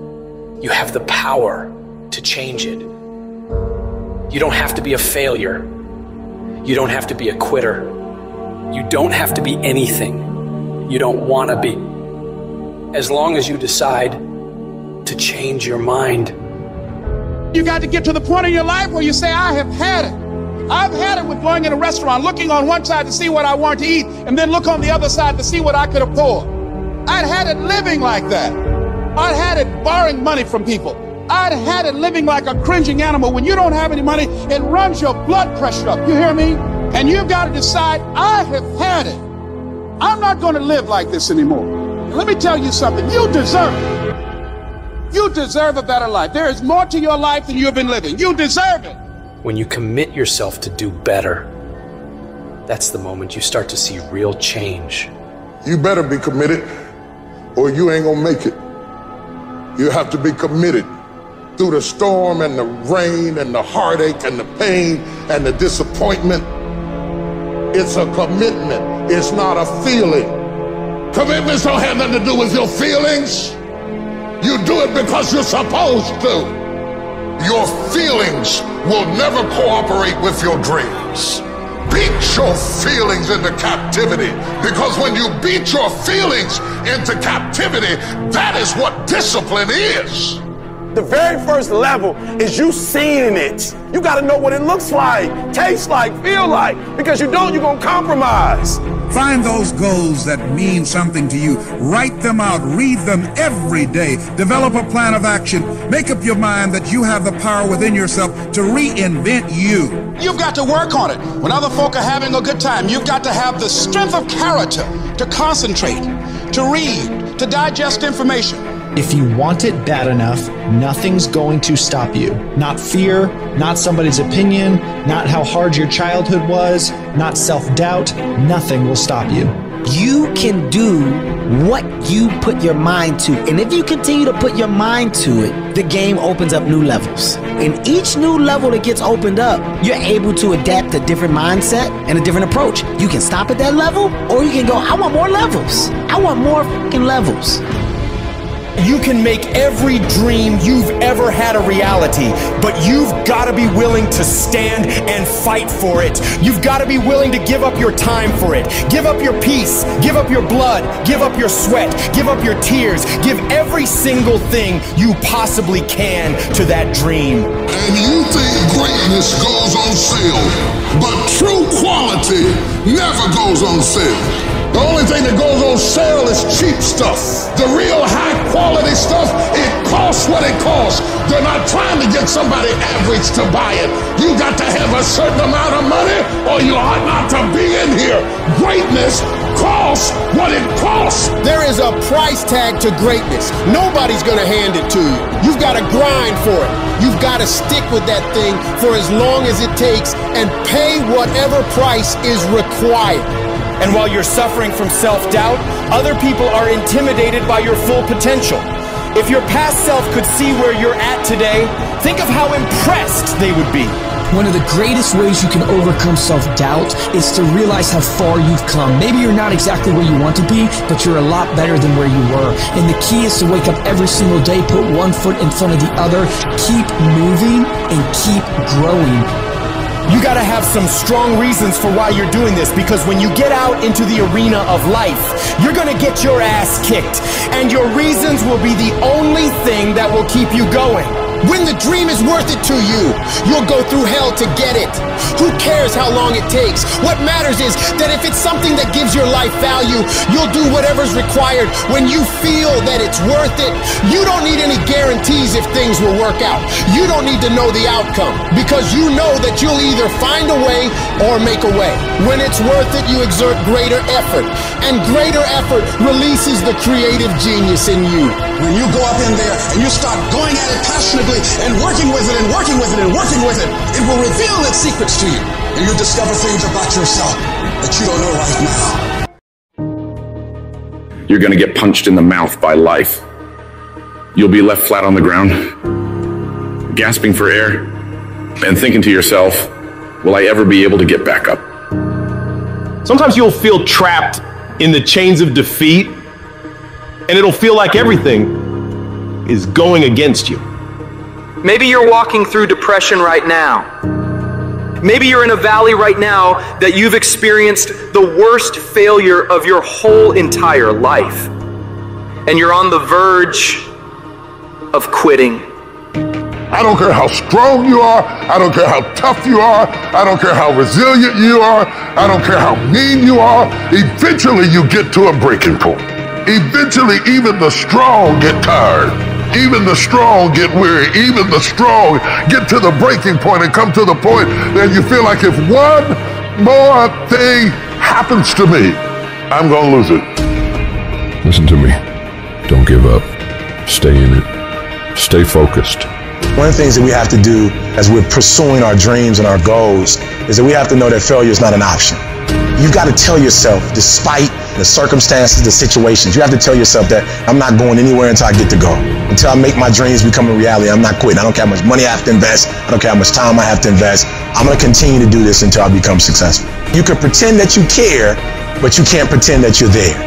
You have the power to change it. You don't have to be a failure. You don't have to be a quitter. You don't have to be anything you don't want to be. As long as you decide to change your mind. You got to get to the point in your life where you say, I have had it. I've had it with going in a restaurant, looking on one side to see what I want to eat, and then look on the other side to see what I could afford. I'd had it living like that. I'd had it borrowing money from people. I'd had it living like a cringing animal. When you don't have any money, it runs your blood pressure up. You hear me? And you've got to decide, I have had it. I'm not going to live like this anymore. Let me tell you something. You deserve it. You deserve a better life. There is more to your life than you've been living. You deserve it. When you commit yourself to do better, that's the moment you start to see real change. You better be committed or you ain't gonna make it. You have to be committed through the storm and the rain and the heartache and the pain and the disappointment. It's a commitment. It's not a feeling. Commitments don't have nothing to do with your feelings. You do it because you're supposed to. Your feelings will never cooperate with your dreams. Beat your feelings into captivity, because when you beat your feelings into captivity, that is what discipline is. The very first level is you seeing it. You got to know what it looks like, tastes like, feel like, because you don't, you're going to compromise. Find those goals that mean something to you. Write them out. Read them every day. Develop a plan of action. Make up your mind that you have the power within yourself to reinvent you. You've got to work on it. When other folk are having a good time, you've got to have the strength of character to concentrate, to read, to digest information. If you want it bad enough, nothing's going to stop you. Not fear, not somebody's opinion, not how hard your childhood was, not self-doubt. Nothing will stop you. You can do what you put your mind to. And if you continue to put your mind to it, the game opens up new levels. And each new level that gets opened up, you're able to adapt a different mindset and a different approach. You can stop at that level, or you can go, I want more levels. I want more fucking levels. You can make every dream you've ever had a reality, but you've got to be willing to stand and fight for it. You've got to be willing to give up your time for it. Give up your peace, give up your blood, give up your sweat, give up your tears, give every single thing you possibly can to that dream. And you think greatness goes on sale, but true quality never goes on sale. The only thing that goes on sale is cheap stuff. The real high quality stuff, it costs what it costs. They're not trying to get somebody average to buy it. You got to have a certain amount of money or you ought not to be in here. Greatness costs what it costs. There is a price tag to greatness. Nobody's gonna hand it to you. You've got to grind for it. You've got to stick with that thing for as long as it takes and pay whatever price is required. And while you're suffering from self-doubt, other people are intimidated by your full potential. If your past self could see where you're at today, think of how impressed they would be. One of the greatest ways you can overcome self-doubt is to realize how far you've come. Maybe you're not exactly where you want to be, but you're a lot better than where you were. And the key is to wake up every single day, put one foot in front of the other, keep moving, and keep growing. You gotta have some strong reasons for why you're doing this, because when you get out into the arena of life, you're gonna get your ass kicked, and your reasons will be the only thing that will keep you going. When the dream is worth it to you, you'll go through hell to get it. Who cares how long it takes? What matters is that if it's something that gives your life value, you'll do whatever's required when you feel that it's worth it. You don't need any guarantees if things will work out. You don't need to know the outcome, because you know that you'll either find a way or make a way. When it's worth it, you exert greater effort, and greater effort releases the creative genius in you. When you go up in there and you start going at it passionately and working with it and working with it and working with it, it will reveal its secrets to you, and you'll discover things about yourself that you don't know right now. You're going to get punched in the mouth by life. You'll be left flat on the ground, gasping for air, and thinking to yourself, will I ever be able to get back up? Sometimes you'll feel trapped in the chains of defeat, and it'll feel like everything is going against you. Maybe you're walking through depression right now. Maybe you're in a valley right now that you've experienced the worst failure of your whole entire life. And you're on the verge of quitting. I don't care how strong you are. I don't care how tough you are. I don't care how resilient you are. I don't care how mean you are. Eventually you get to a breaking point. Eventually even the strong get tired. Even the strong get weary. Even the strong get to the breaking point and come to the point that you feel like if one more thing happens to me, I'm gonna lose it. Listen to me. Don't give up. Stay in it. Stay focused. One of the things that we have to do as we're pursuing our dreams and our goals is that we have to know that failure is not an option. You got to tell yourself, despite the circumstances, the situations, you have to tell yourself that I'm not going anywhere until I get to go. Until I make my dreams become a reality, I'm not quitting. I don't care how much money I have to invest. I don't care how much time I have to invest. I'm going to continue to do this until I become successful. You can pretend that you care, but you can't pretend that you're there.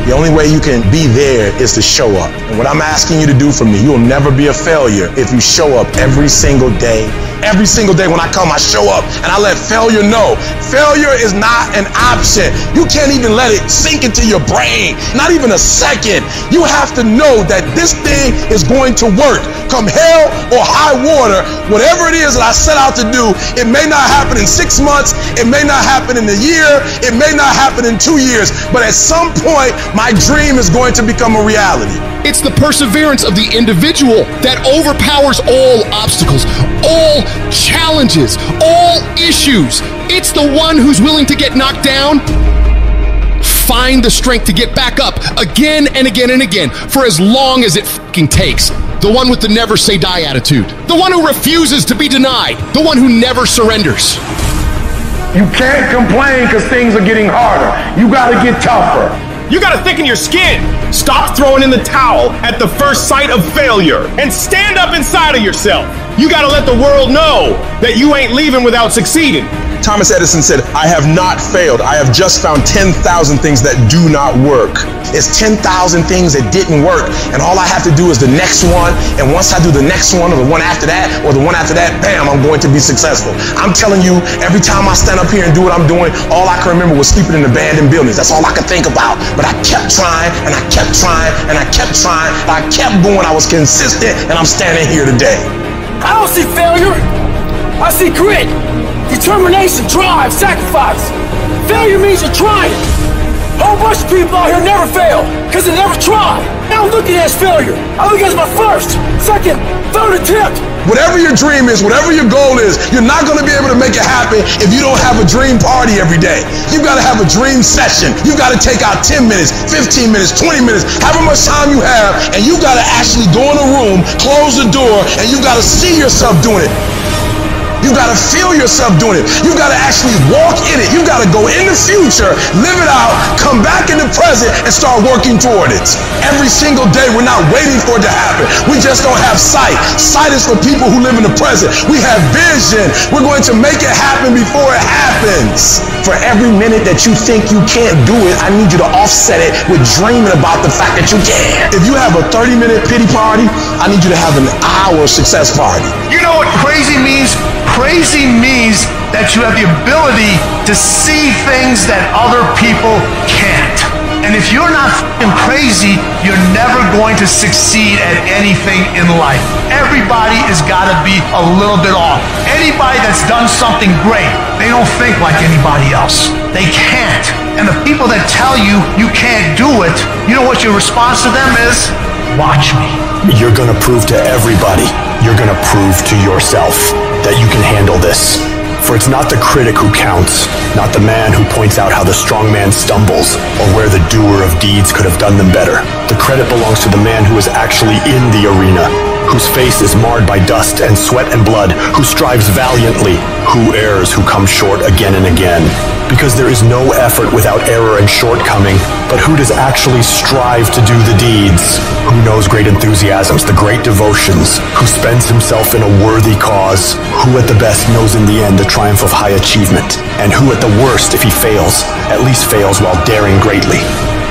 The only way you can be there is to show up. And what I'm asking you to do for me, you'll never be a failure if you show up every single day. Every single day when I come, I show up and I let failure know. Failure is not an option. You can't even let it sink into your brain. Not even a second. You have to know that this thing is going to work. Come hell or high water, whatever it is that I set out to do, it may not happen in 6 months. It may not happen in a year. It may not happen in 2 years. But at some point, my dream is going to become a reality. It's the perseverance of the individual that overpowers all obstacles, all challenges, all issues. It's the one who's willing to get knocked down, find the strength to get back up again and again and again for as long as it fucking takes. The one with the never say die attitude. The one who refuses to be denied. The one who never surrenders. You can't complain because things are getting harder. You got to get tougher. You gotta thicken your skin. Stop throwing in the towel at the first sight of failure and stand up inside of yourself. You gotta let the world know that you ain't leaving without succeeding. Thomas Edison said, I have not failed. I have just found 10,000 things that do not work. It's 10,000 things that didn't work, and all I have to do is the next one, and once I do the next one or the one after that or the one after that, bam, I'm going to be successful. I'm telling you, every time I stand up here and do what I'm doing, all I can remember was sleeping in abandoned buildings. That's all I could think about. But I kept trying, and I kept trying, and I kept trying, and I kept going. I was consistent, and I'm standing here today. I don't see failure. I see grit, determination, drive, sacrifice. Failure means you're trying. A whole bunch of people out here never fail because they never try. I don't look at it as failure. I look at it as my first, second, third attempt. Whatever your dream is, whatever your goal is, you're not going to be able to make it happen if you don't have a dream party every day. You got to have a dream session. You got to take out 10 minutes, 15 minutes, 20 minutes, however much time you have, and you got to actually go in a room, close the door, and you got to see yourself doing it. You got to feel yourself doing it. You got to actually walk in it. You got to go in the future, live it out, come back in the present, and start working toward it. Every single day, we're not waiting for it to happen. We just don't have sight. Sight is for people who live in the present. We have vision. We're going to make it happen before it happens. For every minute that you think you can't do it, I need you to offset it with dreaming about the fact that you can. If you have a 30-minute pity party, I need you to have an hour success party. You know what crazy means? Crazy means that you have the ability to see things that other people can't. And if you're not f***ing crazy, you're never going to succeed at anything in life. Everybody has got to be a little bit off. Anybody that's done something great, they don't think like anybody else. They can't. And the people that tell you you can't do it, you know what your response to them is? Watch me. You're going to prove to everybody, you're going to prove to yourself that you can handle this. For it's not the critic who counts, not the man who points out how the strong man stumbles, or where the doer of deeds could have done them better. The credit belongs to the man who is actually in the arena, whose face is marred by dust and sweat and blood, who strives valiantly, who errs, who comes short again and again. Because there is no effort without error and shortcoming, but who does actually strive to do the deeds? Who knows great enthusiasms, the great devotions, who spends himself in a worthy cause, who at the best knows in the end the triumph of high achievement, and who at the worst, if he fails, at least fails while daring greatly,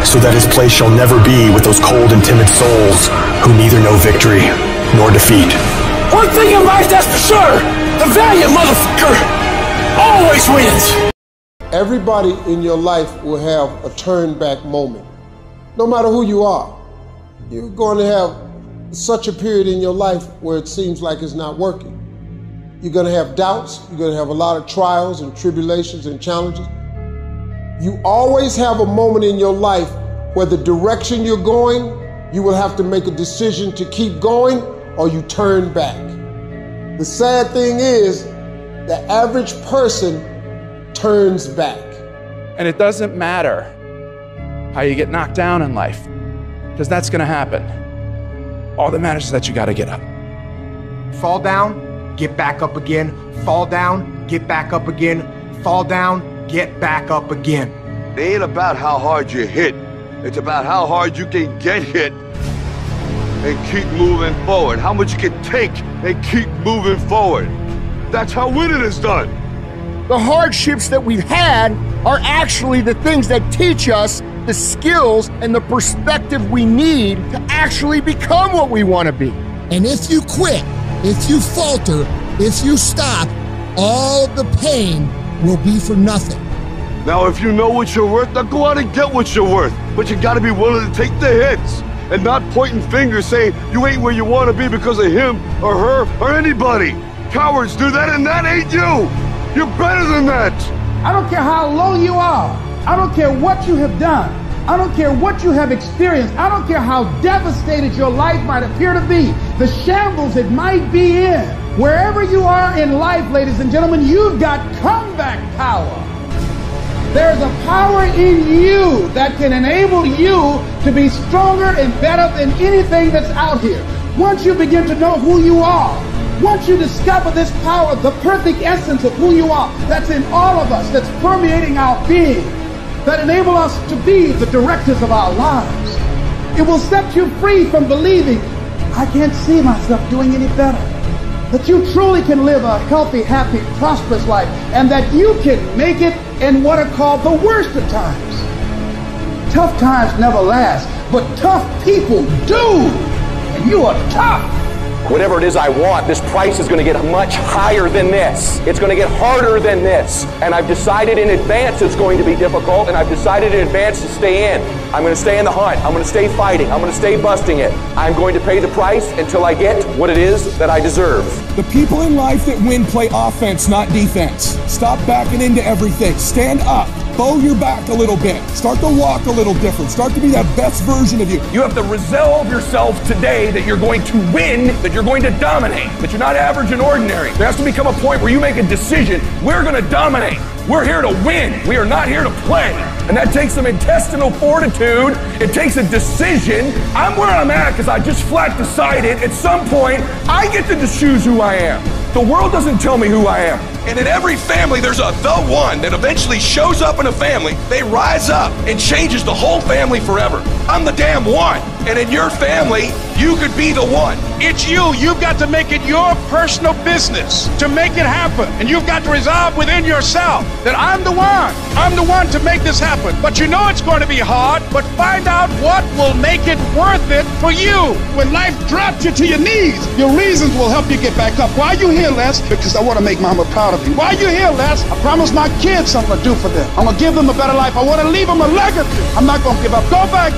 so that his place shall never be with those cold and timid souls who neither know victory nor defeat. One thing in life that's for sure, the valiant motherfucker always wins. Everybody in your life will have a turn back moment. No matter who you are, you're going to have such a period in your life where it seems like it's not working. You're going to have doubts. You're going to have a lot of trials and tribulations and challenges. You always have a moment in your life where the direction you're going, you will have to make a decision to keep going or you turn back. The sad thing is, the average person turns back. And it doesn't matter how you get knocked down in life, because that's going to happen. All that matters is that you got to get up. Fall down, get back up again. Fall down, get back up again. Fall down, get back up again. It ain't about how hard you hit. It's about how hard you can get hit and keep moving forward. How much you can take and keep moving forward. That's how winning is done. The hardships that we've had are actually the things that teach us the skills and the perspective we need to actually become what we want to be. And if you quit, if you falter, if you stop, all of the pain will be for nothing. Now, if you know what you're worth, now go out and get what you're worth. But you gotta be willing to take the hits and not pointing fingers saying you ain't where you want to be because of him or her or anybody. Cowards do that, and that ain't you. You're better than that. I don't care how low you are. I don't care what you have done. I don't care what you have experienced. I don't care how devastated your life might appear to be, the shambles it might be in. Wherever you are in life, ladies and gentlemen, you've got comeback power. There's a power in you that can enable you to be stronger and better than anything that's out here. Once you begin to know who you are, once you discover this power, the perfect essence of who you are, that's in all of us, that's permeating our being, that enable us to be the directors of our lives, it will set you free from believing, I can't see myself doing any better. That you truly can live a healthy, happy, prosperous life, and that you can make it in what are called the worst of times. Tough times never last, but tough people do. And you are tough. Whatever it is I want, this price is going to get much higher than this. It's going to get harder than this. And I've decided in advance it's going to be difficult, and I've decided in advance to stay in. I'm going to stay in the hunt. I'm going to stay fighting. I'm going to stay busting it. I'm going to pay the price until I get what it is that I deserve. The people in life that win play offense, not defense. Stop backing into everything. Stand up. Bow your back a little bit. Start to walk a little different. Start to be that best version of you. You have to resolve yourself today that you're going to win, that you're going to dominate, that you're not average and ordinary. There has to become a point where you make a decision. We're going to dominate. We're here to win. We are not here to play. And that takes some intestinal fortitude. It takes a decision. I'm where I'm at because I just flat decided at some point I get to choose who I am. The world doesn't tell me who I am. And in every family, there's the one that eventually shows up in a family. They rise up and changes the whole family forever. I'm the damn one. And in your family, you could be the one. It's you. You've got to make it your personal business to make it happen. And you've got to resolve within yourself that I'm the one. I'm the one to make this happen. But you know it's going to be hard, but find out what will make it worth it for you. When life drops you to your knees, your reasons will help you get back up. Why are you here, Les? Because I want to make Mama proud of you. Why are you here, Les? I promised my kids something to do for them. I'm going to give them a better life. I want to leave them a legacy. I'm not going to give up. Go back,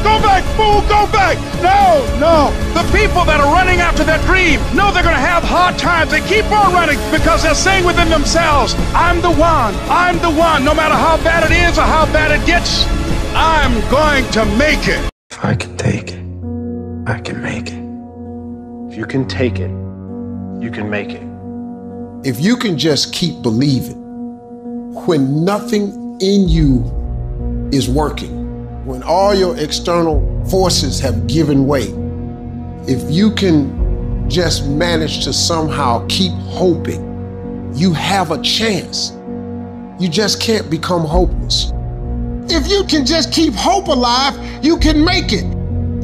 fool, go back. No. The people that are running after their dream know they're going to have hard times. They keep on running because they're saying within themselves, I'm the one. I'm the one. No matter how bad it is or how bad it gets, I'm going to make it. If I can take it, I can make it. If you can take it, you can make it. If you can just keep believing, when nothing in you is working, when all your external forces have given way, if you can just manage to somehow keep hoping, you have a chance. You just can't become hopeless. If you can just keep hope alive, you can make it.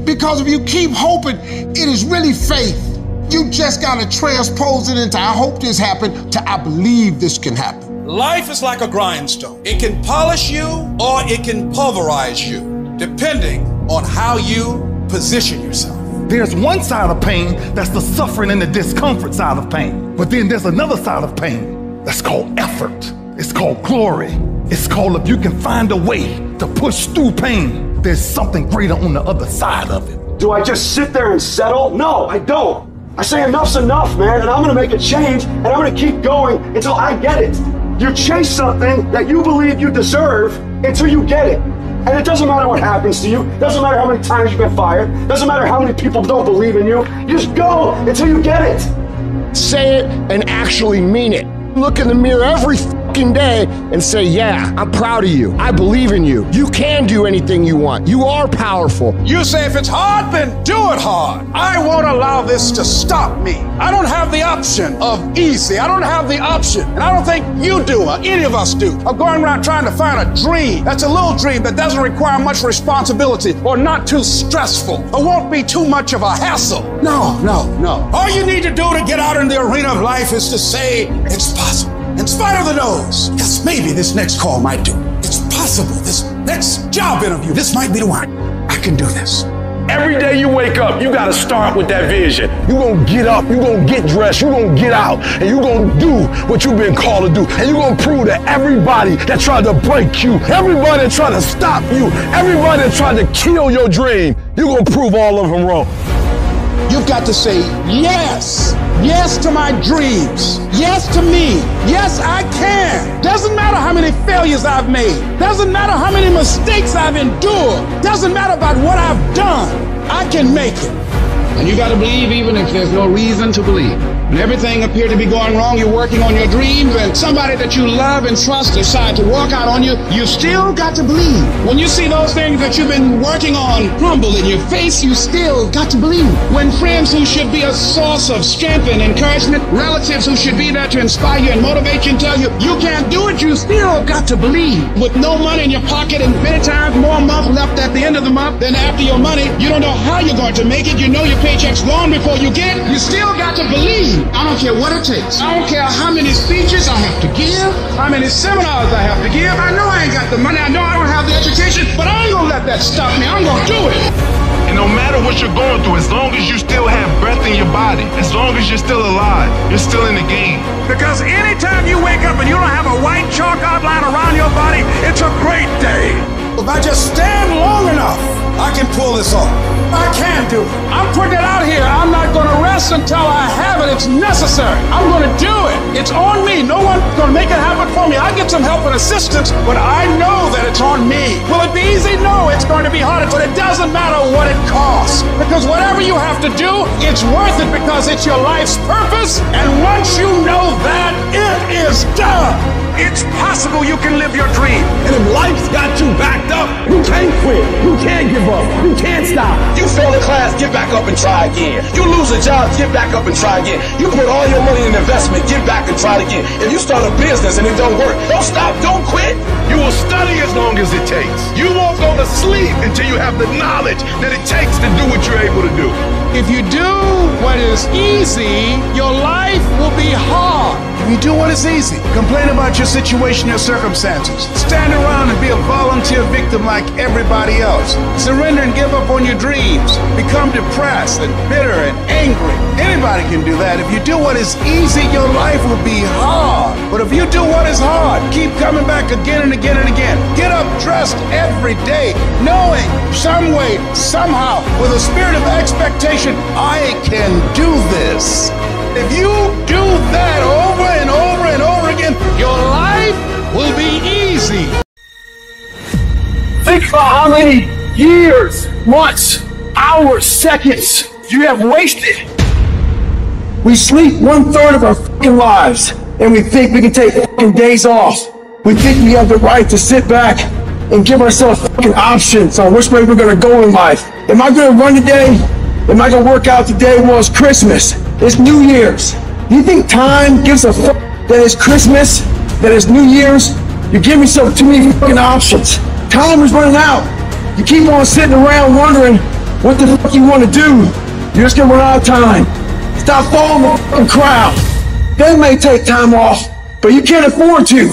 Because if you keep hoping, it is really faith. You just gotta transpose it into I hope this happened to I believe this can happen. Life is like a grindstone. It can polish you or it can pulverize you, depending on how you position yourself. There's one side of pain that's the suffering and the discomfort side of pain. But then there's another side of pain that's called effort. It's called glory. It's called if you can find a way to push through pain, there's something greater on the other side of it. Do I just sit there and settle? No, I don't. I say enough's enough, man, and I'm gonna make a change, and I'm gonna keep going until I get it. You chase something that you believe you deserve until you get it. And it doesn't matter what happens to you. Doesn't matter how many times you've been fired. Doesn't matter how many people don't believe in you. You just go until you get it. Say it and actually mean it. Look in the mirror every fucking day and say, yeah, I'm proud of you. I believe in you. You can do anything you want. You are powerful. You say if it's hard, then do it hard. I won't allow this to stop me. I don't have the option of easy. I don't have the option, and I don't think you do, or any of us do, of going around trying to find a dream that's a little dream that doesn't require much responsibility or not too stressful or won't be too much of a hassle. No. All you need to do to get out in the arena of life is to say, it's possible. In spite of the no's, yes, maybe this next call might do. It's possible. This next job interview, this might be the one. I can do this. Every day you wake up, you gotta start with that vision. You gonna get up, you gonna get dressed, you gonna get out, and you gonna do what you've been called to do. And you gonna prove to everybody that tried to break you, everybody that tried to stop you, everybody that tried to kill your dream, you gonna prove all of them wrong. You've got to say yes. Yes to my dreams. Yes to me. Yes, I can. Doesn't matter how many failures I've made. Doesn't matter how many mistakes I've endured. Doesn't matter about what I've done. I can make it. And you got to believe even if there's no reason to believe. When everything appeared to be going wrong, you're working on your dreams, and somebody that you love and trust decide to walk out on you, you still got to believe. When you see those things that you've been working on crumble in your face, you still got to believe. When friends who should be a source of strength and encouragement, relatives who should be there to inspire you and motivate you and tell you you can't do it, you still got to believe. With no money in your pocket and many times more month left at the end of the month than after your money, you don't know how you're going to make it. You know your paycheck's gone before you get it. You still got to believe. I don't care what it takes. I don't care how many speeches I have to give, how many seminars I have to give. I know I ain't got the money. I know I don't have the education, but I ain't gonna let that stop me. I'm gonna do it. And no matter what you're going through, as long as you still have breath in your body, as long as you're still alive, you're still in the game. Because anytime you wake up and you don't have a white chalk outline around your body, it's a great day. If I just stand long enough, I can pull this off. I can do it. I'm putting it out here. I'm not going to rest until I have it. It's necessary. I'm going to do it. It's on me. No one's going to make it happen for me. I get some help and assistance, but I know that it's on me. Will it be easy? No, it's going to be harder, but it doesn't matter what it costs. Because whatever you have to do, it's worth it because it's your life's purpose. And once you know that, it is done. It's possible you can live your dream. And if life's got you backed up, you can't quit, you can't give up, you can't stop. You fail in class, get back up and try again. You lose a job, get back up and try again. You put all your money in investment, get back and try again. If you start a business and it don't work, don't stop, don't quit. You will study as long as it takes. You won't go to sleep until you have the knowledge that it takes to do what you're able to do. If you do what is easy, your life will be hard. If you do what is easy, complain about your situation, your circumstances. Stand around and be a volunteer victim like everybody else. Surrender and give up on your dreams. Become depressed and bitter and angry. Anybody can do that. If you do what is easy, your life will be hard. But if you do what is hard, keep coming back again and again and again. Get up dressed every day, knowing some way, somehow, with a spirit of expectation, I can do this. If you do that over and over and over again, your life will be easy. Think about how many years, months, hours, seconds you have wasted. We sleep 1/3 of our fucking lives, and we think we can take fucking days off. We think we have the right to sit back and give ourselves fucking options on which way we're gonna go in life. Am I gonna run today? Am I gonna work out today? Well, it's Christmas. It's New Year's. You think time gives a fuck that it's Christmas, that it's New Year's? You give yourself too many fucking options. Time is running out. You keep on sitting around wondering what the fuck you want to do. You're just gonna run out of time. Stop following the fucking crowd. They may take time off, but you can't afford to.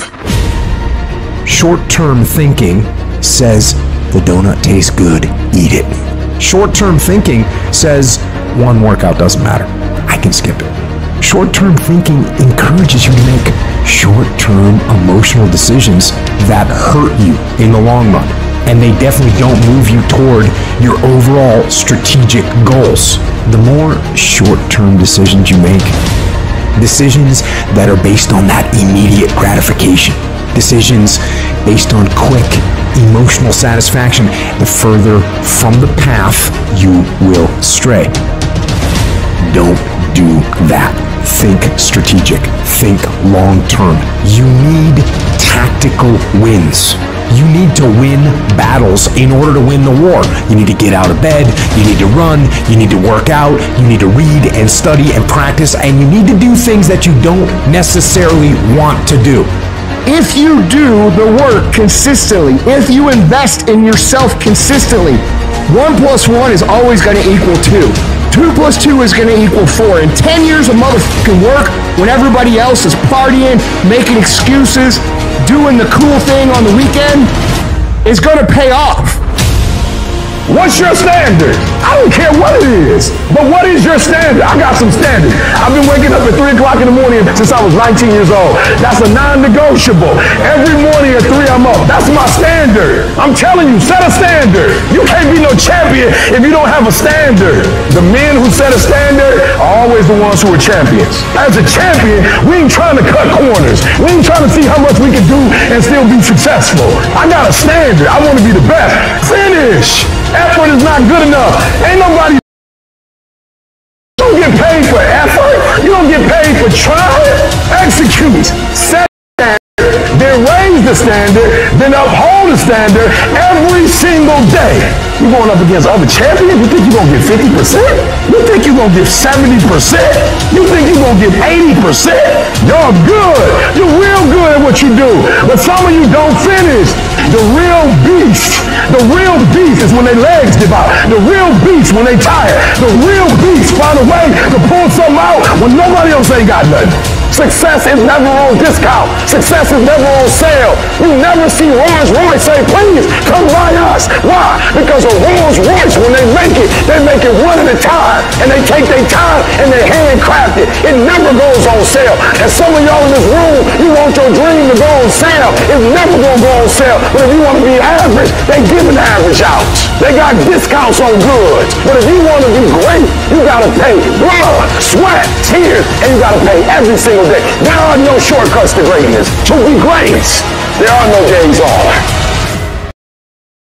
Short-term thinking says the donut tastes good, eat it. Short-term thinking says one workout doesn't matter, I can skip it. Short-term thinking encourages you to make short-term emotional decisions that hurt you in the long run, and they definitely don't move you toward your overall strategic goals. The more short-term decisions you make, decisions that are based on that immediate gratification, decisions based on quick emotional satisfaction, the further from the path you will stray. Don't do that. think strategic. Think long term. You need tactical wins. You need to win battles in order to win the war. You need to get out of bed, you need to run, you need to work out, you need to read and study and practice, and you need to do things that you don't necessarily want to do. If you do the work consistently, if you invest in yourself consistently, 1 + 1 is always going to equal 2. 2 + 2 is going to equal 4. And 10 years of motherfucking work when everybody else is partying, making excuses, doing the cool thing on the weekend is going to pay off. What's your standard? I don't care what it is, but what is your standard? I got some standards. I've been waking up at 3 o'clock in the morning since I was 19 years old. That's a non-negotiable. Every morning at 3 I'm up. That's my standard. I'm telling you, set a standard. You can't be no champion if you don't have a standard. The men who set a standard are always the ones who are champions. As a champion, we ain't trying to cut corners. We ain't trying to see how much we can do and still be successful. I got a standard. I want to be the best. Finish. Effort is not good enough. Ain't nobody. You don't get paid for effort. You don't get paid for trying. Execute. Set the standard. Then raise the standard. Then uphold the standard every single day. You going up against other champions? You think you're going to get 50%? You think you're going to get 70%? You think you're going to get 80%? You're good. You're real good at what you do. But some of you don't finish. The real beast is when their legs give out. The real beast when they tired. The real beast find a way to pull something out when nobody else ain't got nothing. Success is never on discount. Success is never on sale. You never see Rolls Royce say, please come buy us. Why? Because a Rolls Royce, when they make it one at a time. And they take their time and they handcraft it. It never goes on sale. And some of y'all in this room, you want your dream to go on sale. It's never going to go on sale. But if you want to be average, they giving the average out. They got discounts on goods. But if you want to be great, you got to pay blood, sweat, tears, and you got to pay every single day. There are no shortcuts to greatness. To be great, there are no days off.